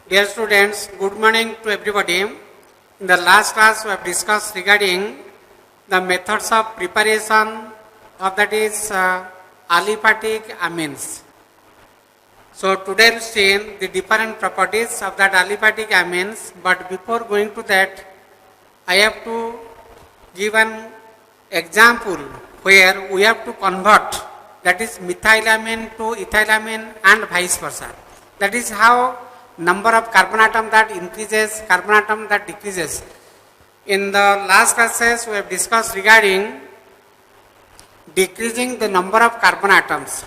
Dear students, good morning to everybody. In the last class, we have discussed regarding the methods of preparation of that is aliphatic amines. So today we will see the different properties of that aliphatic amines. But before going to that, I have to give an example where we have to convert that is methylamine to ethylamine and vice versa. That is how number of carbon atom that increases, carbon atom that decreases. In the last classes, we have discussed regarding decreasing the number of carbon atoms.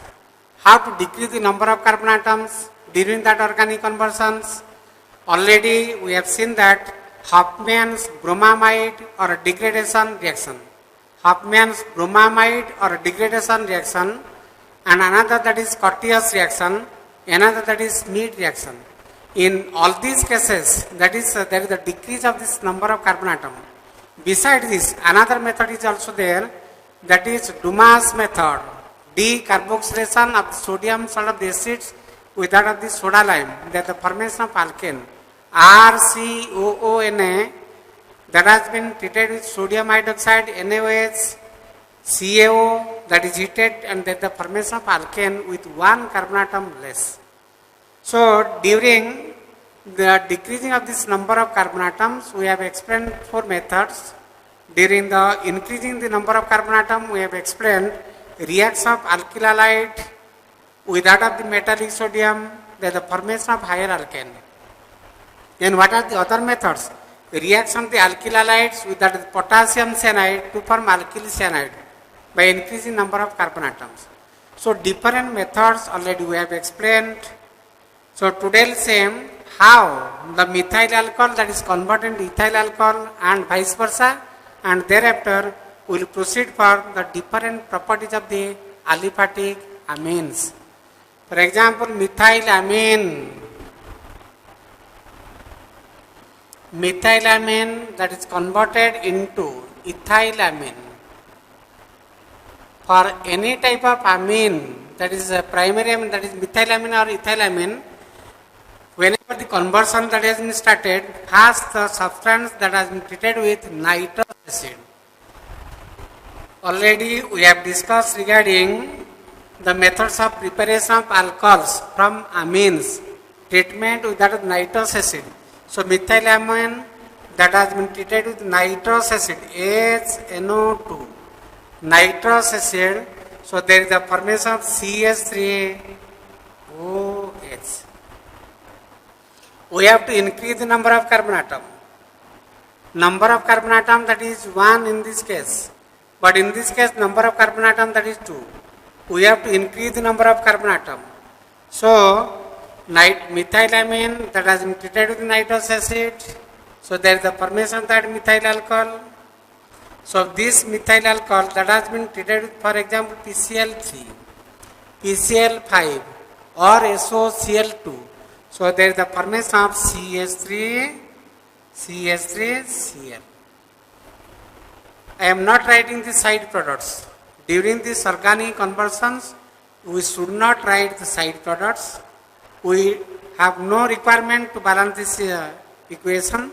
How to decrease the number of carbon atoms during that organic conversions. Already we have seen that Hofmann's bromamide or a degradation reaction. Hofmann's bromamide or a degradation reaction, and another that is Curtius reaction, another that is Mead reaction. In all these cases, that is there is a decrease of this number of carbon atom. Besides this, another method is also there, that is Dumas method, decarboxylation of the sodium salt of the acids with that of the soda lime, that the formation of alkane, RCOONA, that has been treated with sodium hydroxide, NaOH, CaO, that is heated, and that the formation of alkane with one carbon atom less. So during the decreasing of this number of carbon atoms, we have explained four methods. During the increasing the number of carbon atom, we have explained reaction of alkyl halide with that of the metallic sodium, that the formation of higher alkane. Then what are the other methods? Reaction of the alkyl halides with that of the potassium cyanide to form alkyl cyanide by increasing number of carbon atoms. So different methods already we have explained. So today we will see how the methyl alcohol that is converted into ethyl alcohol and vice versa, and thereafter we will proceed for the different properties of the aliphatic amines. For example, methylamine that is converted into ethylamine. For any type of amine, that is a primary amine, that is methylamine or ethylamine, whenever the conversion that has been started, first the substance that has been treated with nitrous acid. Already we have discussed regarding the methods of preparation of alcohols from amines, treatment with that of nitrous acid. So methylamine that has been treated with nitrous acid, HNO2, nitrous acid. So there is a formation of CH3OH. We have to increase the number of carbon atom. Number of carbon atom, that is 1 in this case. But in this case, number of carbon atom, that is 2. We have to increase the number of carbon atom. So methylamine that has been treated with nitrous acid. So there is the formation of that methyl alcohol. So this methyl alcohol that has been treated with, for example, PCl3, PCl5 or SOCl2. So there is the formation of CH3Cl. I am not writing the side products. During these organic conversions, we should not write the side products. We have no requirement to balance this equation.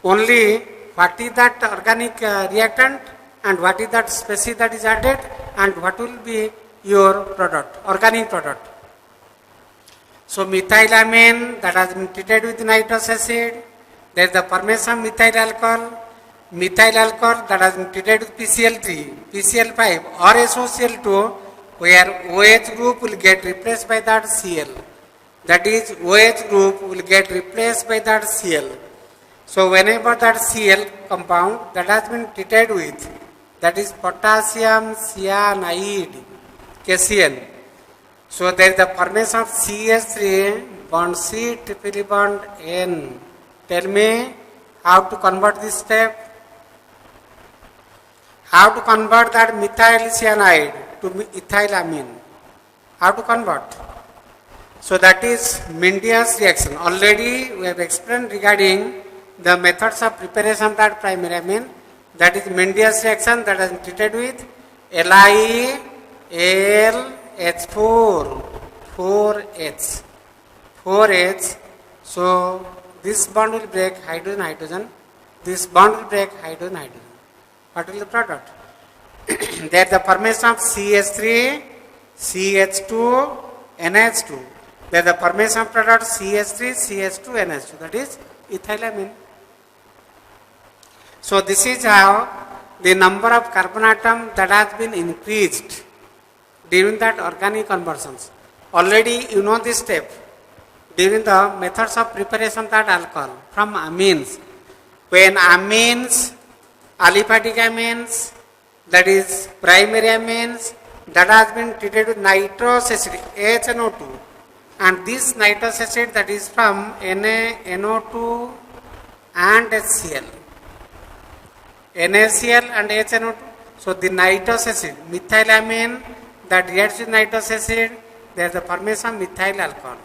Only what is that organic reactant and what is that species that is added and what will be your product, organic product. So methylamine that has been treated with nitrous acid, there is the formation of methyl alcohol that has been treated with PCl3, PCl5 or SOCl2, where OH group will get replaced by that Cl. That is, OH group will get replaced by that Cl. So whenever that Cl compound that has been treated with, that is potassium cyanide, KCl. So there is the formation of CH3 bond C triple bond N. Tell me how to convert this step. How to convert that methyl cyanide to ethylamine. How to convert? So that is Mendius reaction. Already we have explained regarding the methods of preparation of that primary amine. That is Mendius reaction that is treated with LiAlH4, 4H. So this bond will break hydrogen hydrogen. This bond will break hydrogen hydrogen. What will the product? There the formation of CH3, CH2, NH2. There the formation of product CH3, CH2, NH2. That is ethylamine. So this is how the number of carbon atom that has been increased during that organic conversions. Already you know this step. During the methods of preparation of that alcohol from amines. When amines, aliphatic amines, that is primary amines, that has been treated with nitrous acid, HNO2. And this nitrous acid that is from NaNO2 and HCl. NaCl and HNO2. So the nitrous acid, methylamine, that reacts with nitrous acid, there is the formation of methyl alcohol.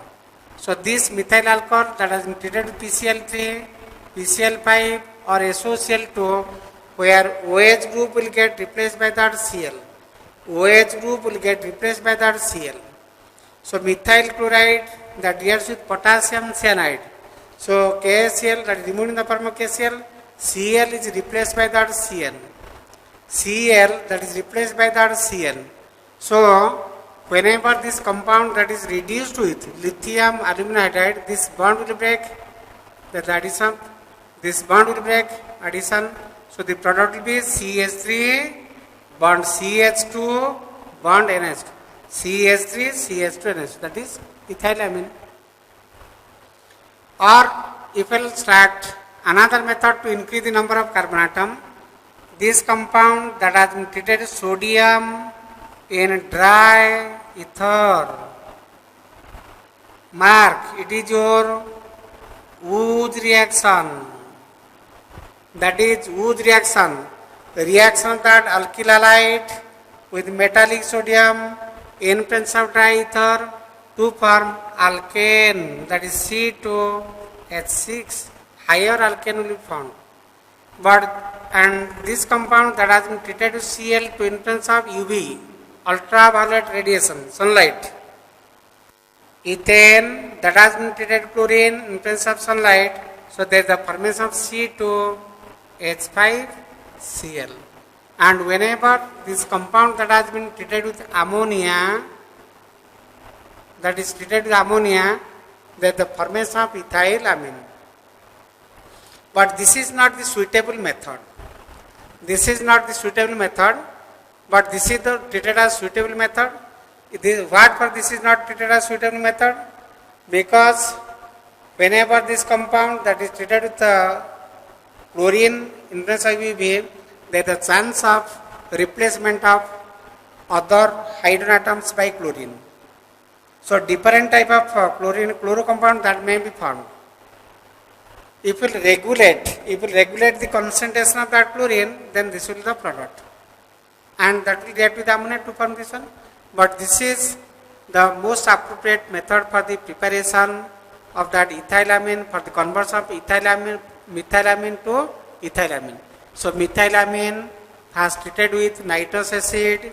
So this methyl alcohol that has been treated with PCl3, PCl5 or SOCl2, where OH group will get replaced by that Cl. OH group will get replaced by that Cl. So methyl chloride that reacts with potassium cyanide. So KCl that is removed in the form of KCl, Cl is replaced by that Cn. Cl that is replaced by that Cn. So whenever this compound that is reduced with lithium aluminum hydride, this bond will break, the addition, this bond will break, addition. So the product will be CH3 bond CH2 bond NH2. CH3 CH2 NH2, that is ethylamine. Or if I will start another method to increase the number of carbon atom, this compound that has been treated with sodium in dry ether. Mark, it is your Woods reaction. That is Woods reaction. The reaction that alkyl halide with metallic sodium in presence of dry ether to form alkane, that is C2H6. Higher alkane will be found. And this compound that has been treated with Cl2 in presence of UV, ultraviolet radiation, sunlight. Ethane that has been treated with chlorine in presence of sunlight. So there is the formation of C2H5Cl. And whenever this compound that has been treated with ammonia, that is treated with ammonia, there is the formation of ethylamine. But this is not the suitable method. This is not the suitable method, but this is the treated as suitable method. What for this is not treated as suitable method? Because whenever this compound that is treated with chlorine in presence of UV, there is a chance of replacement of other hydrogen atoms by chlorine. So different type of chloro compound that may be formed. If we regulate the concentration of that chlorine, then this will be the product. And that will react with ammonia to form this one. But this is the most appropriate method for the preparation of that ethylamine, for the conversion of methylamine to ethylamine. So methylamine has treated with nitrous acid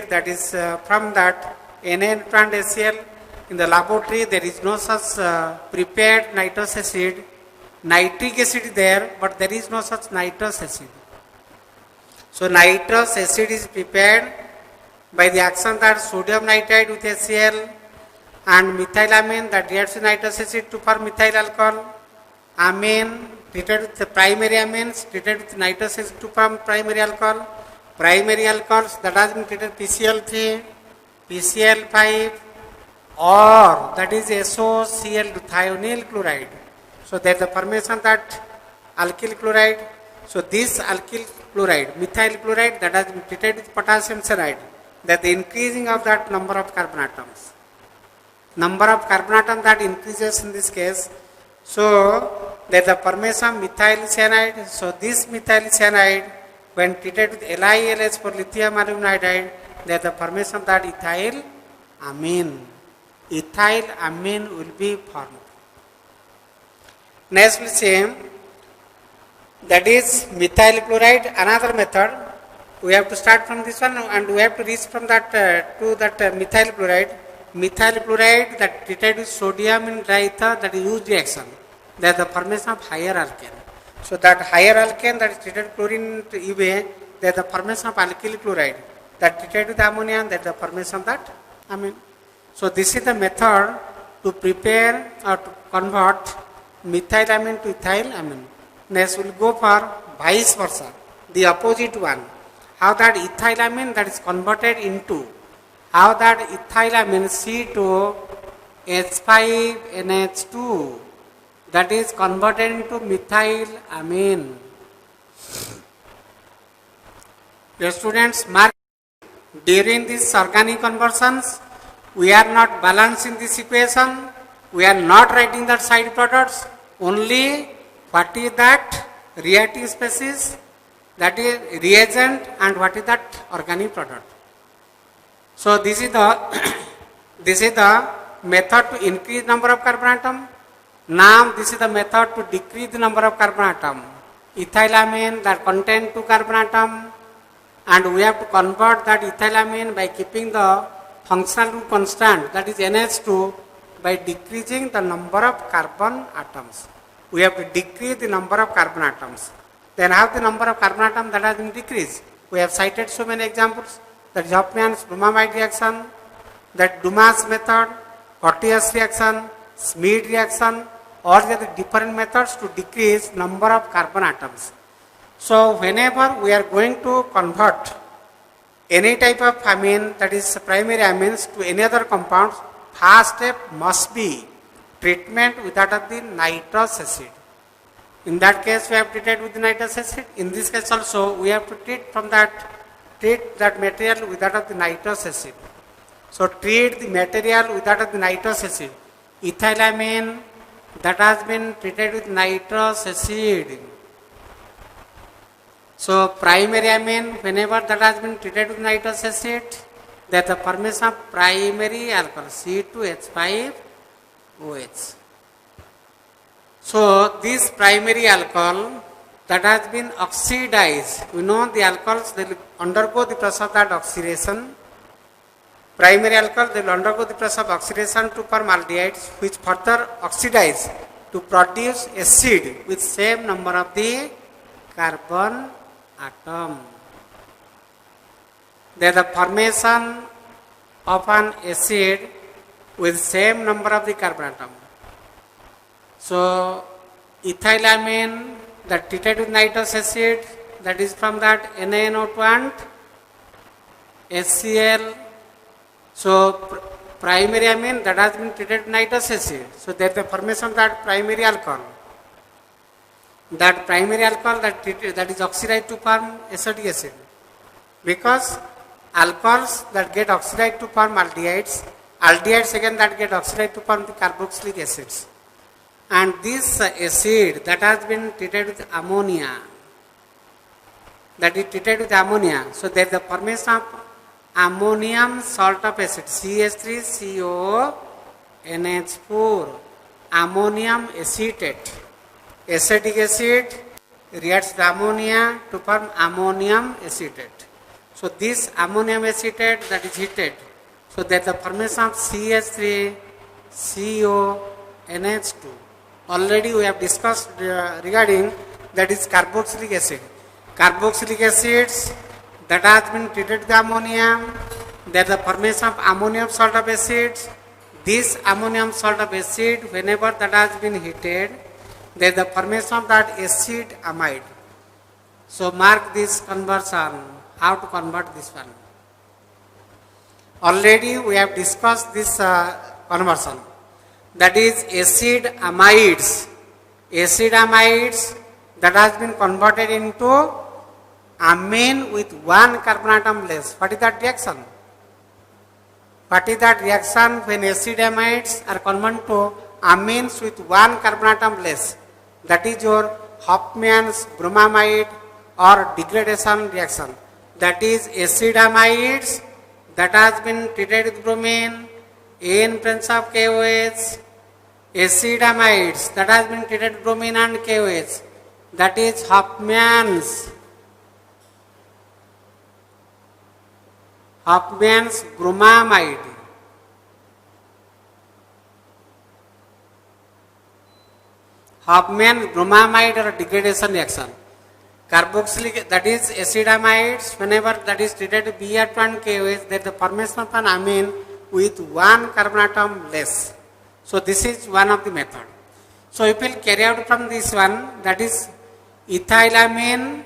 that is from that NaN2 and HCl. In the laboratory there is no such prepared nitrous acid. Nitric acid is there, but there is no such nitrous acid. So nitrous acid is prepared by the action that sodium nitride with HCl and methylamine that reacts with nitrous acid to form methyl alcohol. Amine treated with the primary amines treated with nitrous acid to form primary alcohol. Primary alcohols that has been treated PCl3, PCl5 or that is SOCl2 thionyl chloride. So there is the formation that alkyl chloride. So this alkyl chloride, methyl chloride that has been treated with potassium cyanide, that the increasing of that number of carbon atoms. Number of carbon atoms that increases in this case. So there is the formation of methyl cyanide. So this methyl cyanide when treated with LiLH for lithium aluminum hydride, there is the formation of that ethyl amine. Ethyl amine will be formed. Next we see that is methyl chloride, another method. We have to start from this one and we have to reach from that to that methyl chloride. methyl chloride that treated with sodium in dry ether, that is used reaction. That is the formation of higher alkane. So that higher alkane that is treated chlorine UVA, that is the formation of alkyl chloride. That treated with ammonia, that is the formation of that amine. So this is the method to prepare or to convert methylamine to ethylamine. Next we will go for vice versa, the opposite one. How that ethylamine that is converted into, how that ethylamine C2H5NH2 that is converted into methylamine. Your students, mark during these organic conversions, we are not balancing this equation, we are not writing the side products, only what is that reactive species, that is reagent, and what is that organic product. So this is the method to increase number of carbon atom. Now this is the method to decrease the number of carbon atom. Ethylamine that contain 2 carbon atom, and we have to convert that ethylamine by keeping the functional group constant, that is NH2, by decreasing the number of carbon atoms. We have to decrease the number of carbon atoms. Then how the number of carbon atoms that has been decreased? We have cited so many examples. That is Hofmann's bromamide reaction, that Dumas method, Curtius reaction, Schmid reaction, all the different methods to decrease number of carbon atoms. So whenever we are going to convert any type of amine, that is primary amines, to any other compounds, first step must be treatment with that of the nitrous acid. In that case we have treated with the nitrous acid. In this case also we have to treat that material with that of the nitrous acid. So treat the material with that of the nitrous acid. Ethylamine that has been treated with nitrous acid. So primary amine, whenever that has been treated with nitrous acid, that the formation of primary alcohol C2H5OH. So this primary alcohol that has been oxidized, we know the alcohols they will undergo the process of that oxidation. Primary alcohol they will undergo the process of oxidation to form aldehydes, which further oxidize to produce acid with same number of the carbon atom. There the formation of an acid with same number of the carbon atom. So ethylamine that treated with nitrous acid, that is from that NaNO2 and HCl. So primary amine that has been treated with nitrous acid. So there is the formation of that primary alcohol. That primary alcohol that is oxidized to form acetic acid. Because alcohols that get oxidized to form aldehydes, aldehydes again that get oxidized to form the carboxylic acids. And this acid that has been treated with ammonia, that is treated with ammonia. So there is the formation of ammonium salt of acid, CH3COONH4, ammonium acetate. Acetic acid reacts with ammonia to form ammonium acetate. So this ammonium acetate that is heated, so there is the formation of CH3CONH2. Already we have discussed regarding that is carboxylic acid. Carboxylic acids that has been treated with ammonia, there is the formation of ammonium salt of acids. This ammonium salt of acid, whenever that has been heated, there is the formation of that acid amide. So mark this conversion, how to convert this one. Already we have discussed this conversion. That is acid amides. Acid amides that has been converted into amine with 1 carbon atom less. What is that reaction? What is that reaction when acid amides are converted to amines with 1 carbon atom less? That is your Hofmann's bromamide or degradation reaction. That is acid amides that has been treated with bromine in presence of KOH, acid amides that has been treated with bromine and KOH, that is Hofmann's bromamide. Hofmann bromamide or degradation reaction. Carboxylic, that is acetamides, whenever that is treated with Br2KOH, there is the formation of an amine with one carbon atom less. So this is one of the method. So if we will carry out from this one, that is ethylamine,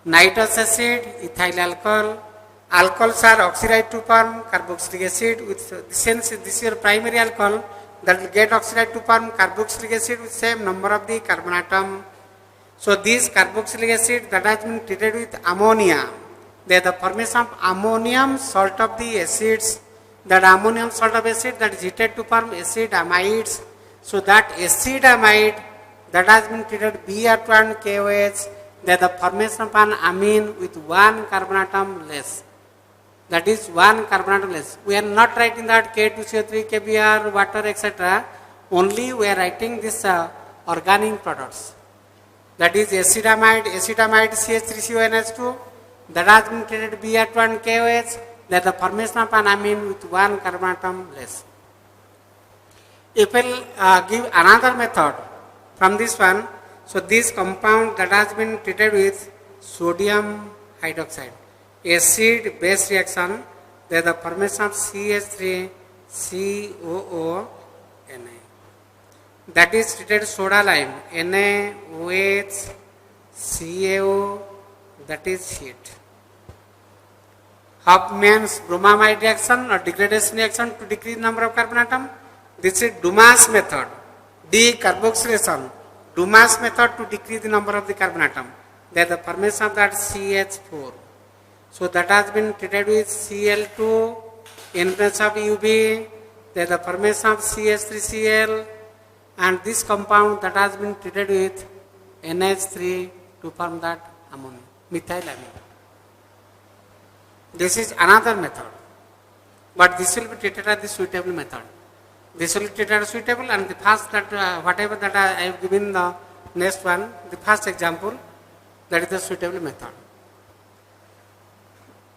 nitrous acid, ethyl alcohol. Alcohols are oxidized to form carboxylic acid with, since this is your primary alcohol, that will get oxidized to form carboxylic acid with same number of the carbon atom. So this carboxylic acid that has been treated with ammonia, there is the formation of ammonium salt of the acids. That ammonium salt of acid that is heated to form acid amides. So that acid amide that has been treated Br2KOH, there is the formation of an amine with one carbon atom less. That is one carbon atom less. We are not writing that K2CO3, KBr, water, etc. Only we are writing this organic products. That is acetamide CH3CONH2 that has been treated Br2KOH, that the formation of an amine with one carbon atom less. If we will give another method from this one, so this compound that has been treated with sodium hydroxide, acid base reaction, there is the formation of CH3COO Na. That is treated soda lime, NaOH, CaO, that is heat. Hofmann's bromamide reaction or degradation reaction to decrease number of carbon atom. This is Dumas method, decarboxylation. Dumas method to decrease the number of the carbon atom. There is the formation of that CH4. So that has been treated with Cl2 in presence of UV. There is the formation of CH3Cl, and this compound that has been treated with NH3 to form that ammonia, methylamine. This is another method, but this will be treated as the suitable method. This will be treated as suitable, and the first that whatever that I have given the next one, the first example, that is the suitable method.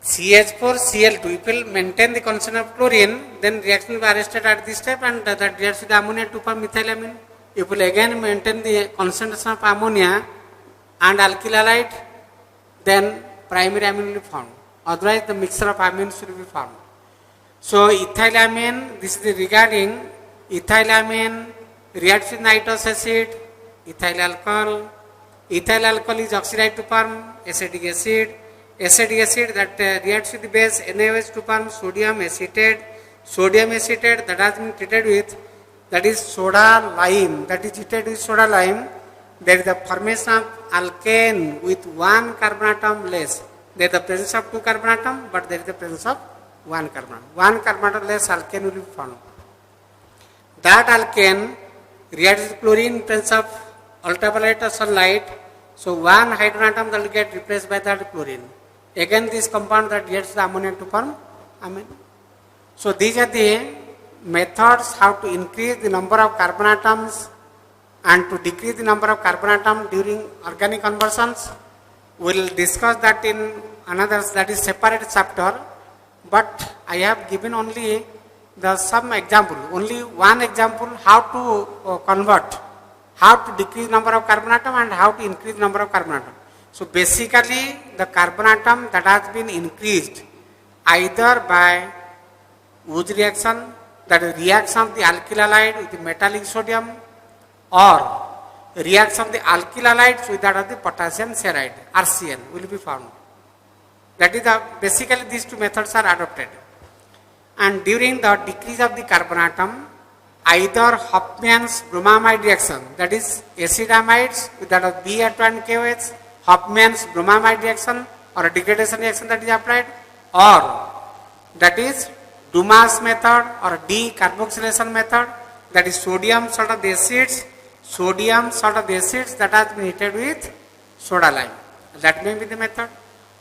CH4Cl2, if we will maintain the concentration of chlorine, then reaction will be arrested at this step, and that reacts with ammonia to form methylamine. If we will again maintain the concentration of ammonia and alkyl halide, then primary amine will be formed. Otherwise, the mixture of amines will be formed. So, ethylamine, this is regarding ethylamine reacts with nitrous acid, ethyl alcohol. Ethyl alcohol is oxidized to form acetic acid. Acetic acid that reacts with the base NaOH to form sodium acetate. Sodium acetate that has been treated with, that is soda lime, that is treated with soda lime. There is the formation of alkane with one carbon atom less. There is the presence of two carbon atom, but there is the presence of one carbon atom. One carbon atom less alkane will be formed. That alkane reacts with chlorine in presence of ultraviolet or sunlight. So one hydrogen atom that will get replaced by that chlorine. Again, this compound that reacts the ammonia to form amine. So these are the methods how to increase the number of carbon atoms and to decrease the number of carbon atom during organic conversions. We will discuss that in another, that is separate chapter, but I have given only the some example, only one example how to convert, how to decrease number of carbon atom and how to increase number of carbon atom. So basically the carbon atom that has been increased either by Wood reaction, that is reaction of the alkyl halide with the metallic sodium, or reaction of the alkyl halides with that of the potassium ceride, RCN will be found. That is the, basically these two methods are adopted. And during the decrease of the carbon atom, either Hofmann's bromamide reaction, that is acetamides with that of Br2KOH, Hofmann's bromamide reaction or a degradation reaction that is applied, or that is Dumas method or decarboxylation method, that is sodium salt of the acids, sodium salt of the acids that has been heated with soda lime. That may be the method,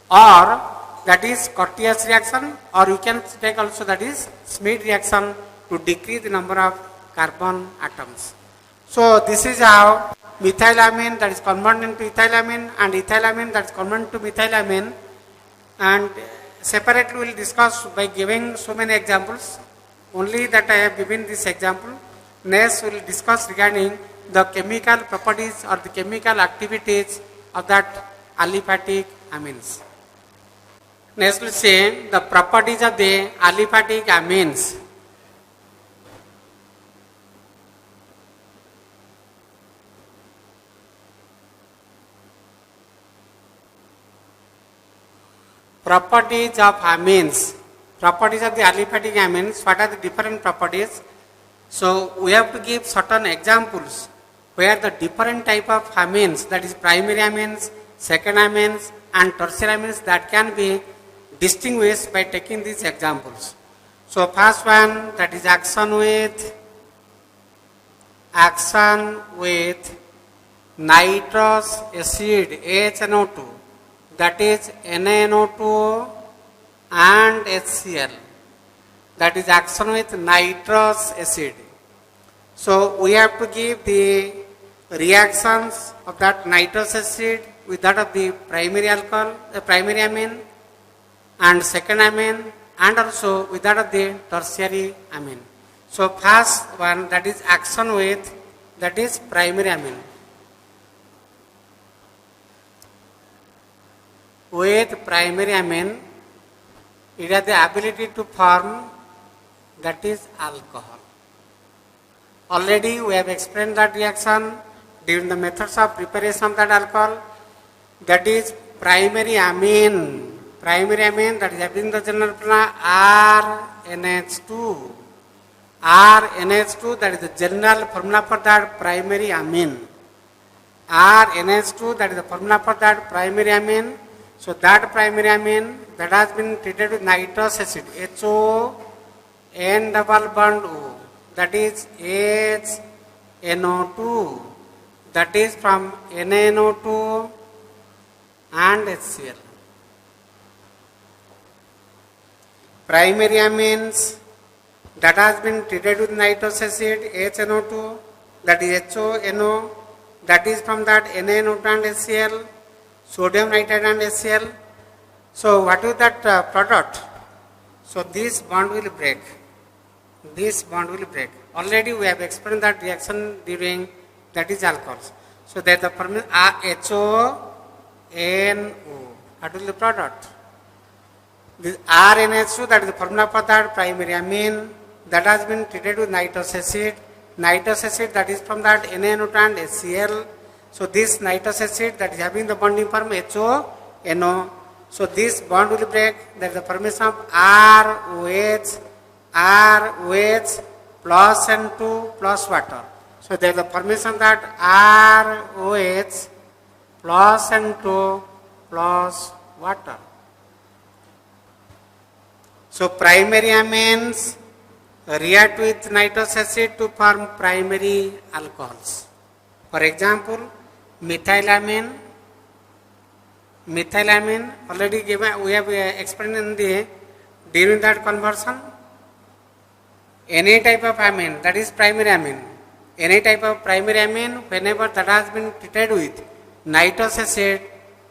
or that is Curtius reaction, or you can take also that is Schmidt reaction to decrease the number of carbon atoms. So this is how methylamine that is converted into ethylamine and ethylamine that is converted to methylamine, and separately we will discuss by giving so many examples. Only that I have given this example. Next we will discuss regarding the chemical properties or the chemical activities of that aliphatic amines. Next, let's say the properties of the aliphatic amines. Properties of amines. Properties of the aliphatic amines. What are the different properties? So we have to give certain examples where the different type of amines, that is primary amines, second amines and tertiary amines, that can be distinguished by taking these examples. So first one, that is action with nitrous acid HNO2, that is NaNO2 and HCl, that is action with nitrous acid. So we have to give the reactions of that nitrous acid with that of the primary alcohol, the primary amine and second amine, and also with that of the tertiary amine. So first one, that is action with, that is primary amine. With primary amine, it has the ability to form, that is alcohol. Already we have explained that reaction during the methods of preparation of that alcohol, that is primary amine. Primary amine, that is having the general formula RNH2. RNH2, that is the general formula for that primary amine. RNH2, that is the formula for that primary amine. So that primary amine that has been treated with nitrous acid, HO, N double bond O, that is HNO2, that is from NaNO2 and HCl. Primary amines that has been treated with nitrous acid HNO2, that is HONO, that is from that NaNO2 and HCl, sodium nitrate and HCl. So what is that product? So this bond will break. This bond will break. Already we have explained that reaction during, that is alcohols. So that the formula HONO. What is the product? This RNH2, that is the formula for that primary amine that has been treated with nitrous acid. Nitrous acid, that is from that NaNO2 and HCl. So this nitrous acid that is having the bonding form HONO. So this bond will break. That is the formation of ROH plus N2 plus water. So there is the formation that ROH plus N2 plus water. So primary amines react with nitrous acid to form primary alcohols. For example, methylamine. Methylamine already given, we have explained in the during that conversion. Any type of amine, that is primary amine. Any type of primary amine, whenever that has been treated with nitrous acid,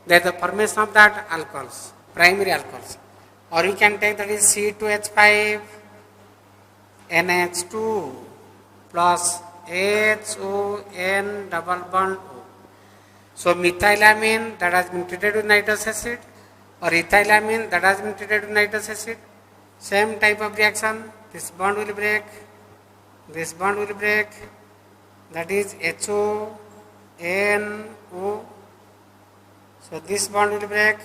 there is the formation of that alcohols, primary alcohols. Or you can take, that is C2H5 NH2 plus HON double bond O. So methylamine that has been treated with nitrous acid, or ethylamine that has been treated with nitrous acid, same type of reaction. This bond will break, this bond will break, that is HONO. So this bond will break,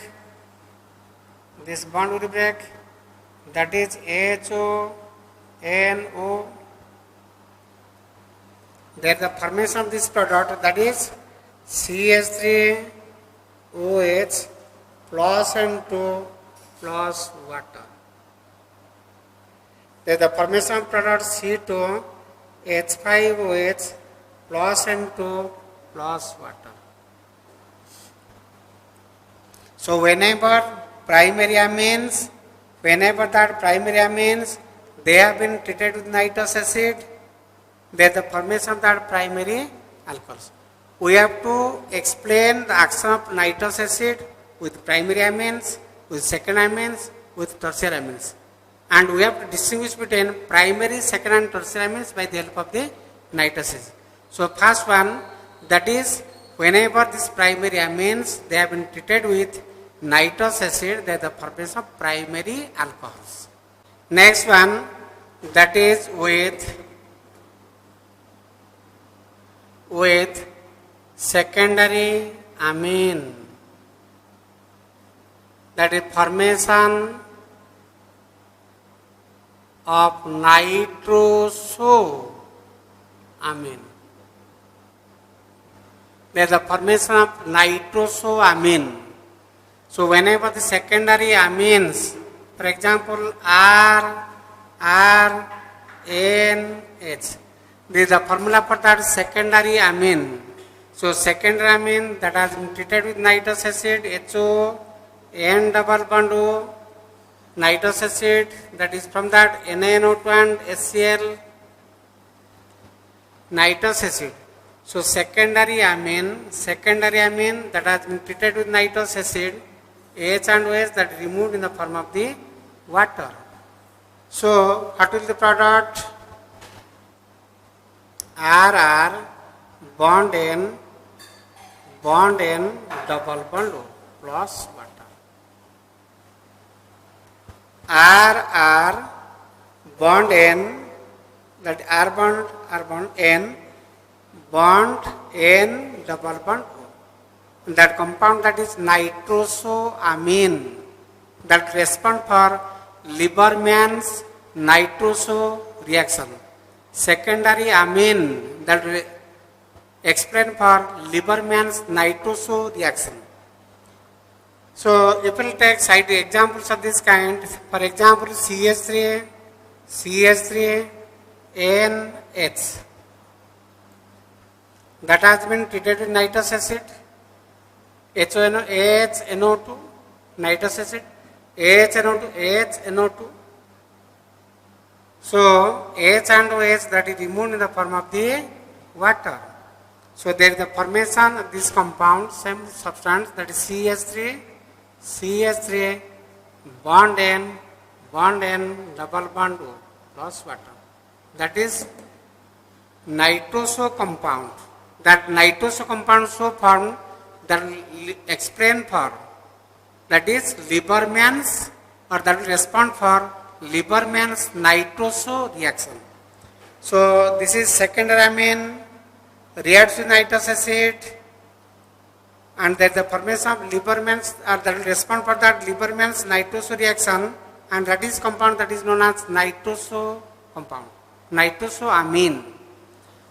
this bond will break, that is HONO. There is the formation of this product, that is CH3OH plus N2 plus water. There is the formation of product C2H5OH plus N2 plus water. So whenever primary amines, they have been treated with nitrous acid, there is the formation of that primary alcohols. We have to explain the action of nitrous acid with primary amines, with second amines, with tertiary amines. And we have to distinguish between primary, second and tertiary amines by the help of the nitrous acid. So first one, that is whenever this primary amines they have been treated with nitrous acid, they are the formation of primary alcohols. Next one, that is with secondary amine, that is formation of nitrosoamine. There is the formation of nitrosoamine. So whenever the secondary amines, for example RNH, this is the formula for that secondary amine. So secondary amine that has been treated with nitrous acid, HO, N double bond O, nitrous acid, that is from that NaNO2 and HCl, nitrous acid. So secondary amine that has been treated with nitrous acid, H and OH, that is removed in the form of the water. So what will the product? RR bond N double bond O plus water. RR bond N, that R bond N, bond N double bond O. That compound, that is nitrosoamine, that respond for Lieberman's nitroso reaction. Secondary amine that explain for Lieberman's nitroso reaction. So if we will take side examples of this kind, for example CH3NH, that has been treated with nitrous acid, HNO2, nitrous acid, HNO2. So H and OH, that is removed in the form of the water. So there is the formation of this compound, same substance, that is CH3 bond N double bond O plus water. That is nitroso compound. That nitroso compound so formed, that will explain for, that is Lieberman's, or that will respond for Lieberman's nitroso reaction. So this is secondary amine reacts with nitrous acid, and that the formation of Lieberman's, or that will respond for that Lieberman's nitroso reaction, and that is compound that is known as nitroso compound, nitrosoamine.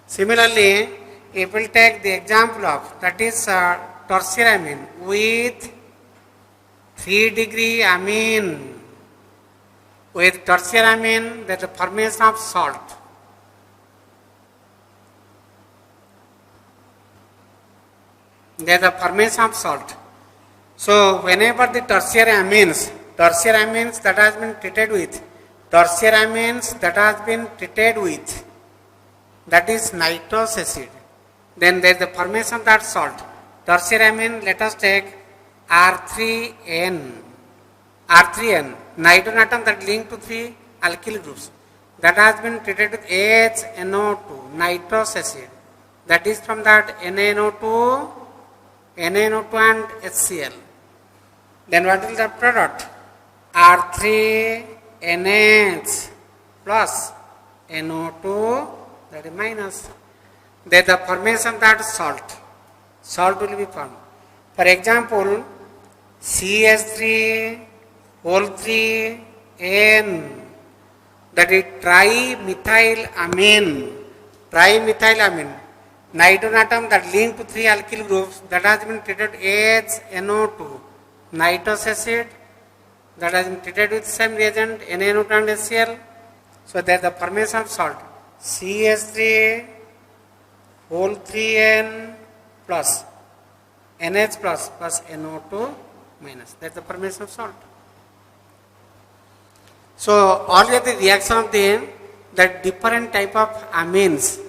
Similarly, if we will take the example of, that is tertiary amine with 3-degree amine, with tertiary amine, that is the formation of salt. There is the formation of salt. So whenever the tertiary amines that has been treated with, that is nitrous acid, then there is the formation of that salt. Tertiary amine, let us take R3N, nitrogen atom that linked to 3 alkyl groups, that has been treated with HNO2, nitrous acid, that is from that NaNO2 and HCl. Then what is the product? R3NH plus NO2, that is minus. There is the formation of that salt. Salt will be formed. For example, CH3O3N, that is trimethylamine. Nitrogen atom that linked to 3 alkyl groups, that has been treated HNO2, nitrous acid, that has been treated with same reagent NaNO2 and HCl. So there is the formation of salt. CH3O3N plus NH plus NO2 minus. That is the formation of salt. So all the reaction of the that different type of amines,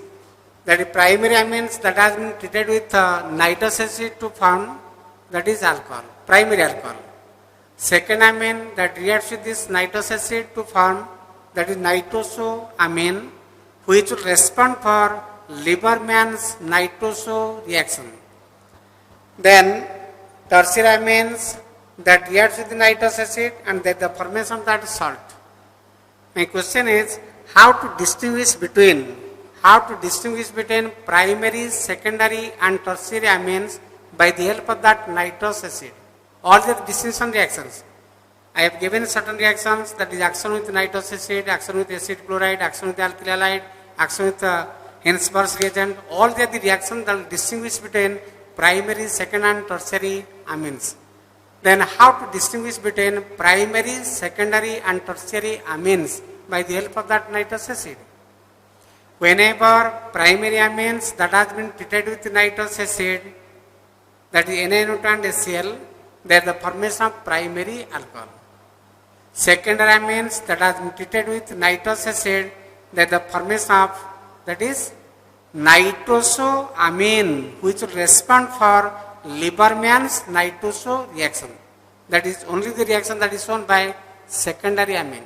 that is primary amines that has been treated with nitrous acid to form, that is alcohol, primary alcohol. Second amine that reacts with this nitrous acid to form, that is nitrosoamine, which will respond for Lieberman's nitroso reaction. Then tertiary amines that reacts with nitrous acid and that the formation of that salt. My question is how to distinguish between primary, secondary and tertiary amines by the help of that nitrous acid. All the distinction reactions. I have given certain reactions, that is action with nitrous acid, action with acid chloride, action with alkyl halide, action with Hensberg's reagent. All the reactions that will distinguish between primary, second and tertiary amines. Then how to distinguish between primary, secondary and tertiary amines by the help of that nitrous acid. Whenever primary amines that has been treated with nitrous acid, that is NaNO2 and HCl, there is the formation of primary alcohol. Secondary amines that has been treated with nitrous acid, there is the formation of, that is nitrosoamine, which will respond for Lieberman's nitroso reaction. That is only the reaction that is shown by secondary amine.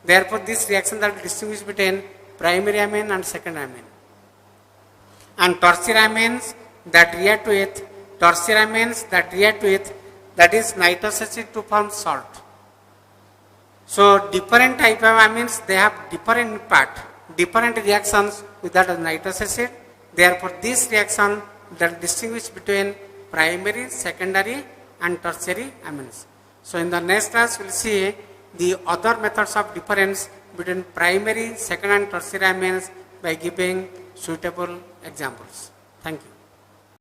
Therefore, this reaction that will distinguish between primary amine and secondary amine. And tertiary amines that react with that is nitrous acid to form salt. So different type of amines, they have different impact, different reactions with that of nitrous acid. Therefore, this reaction that distinguish between primary, secondary and tertiary amines. So in the next class, we will see the other methods of difference between primary, second and tertiary amines by giving suitable examples. Thank you.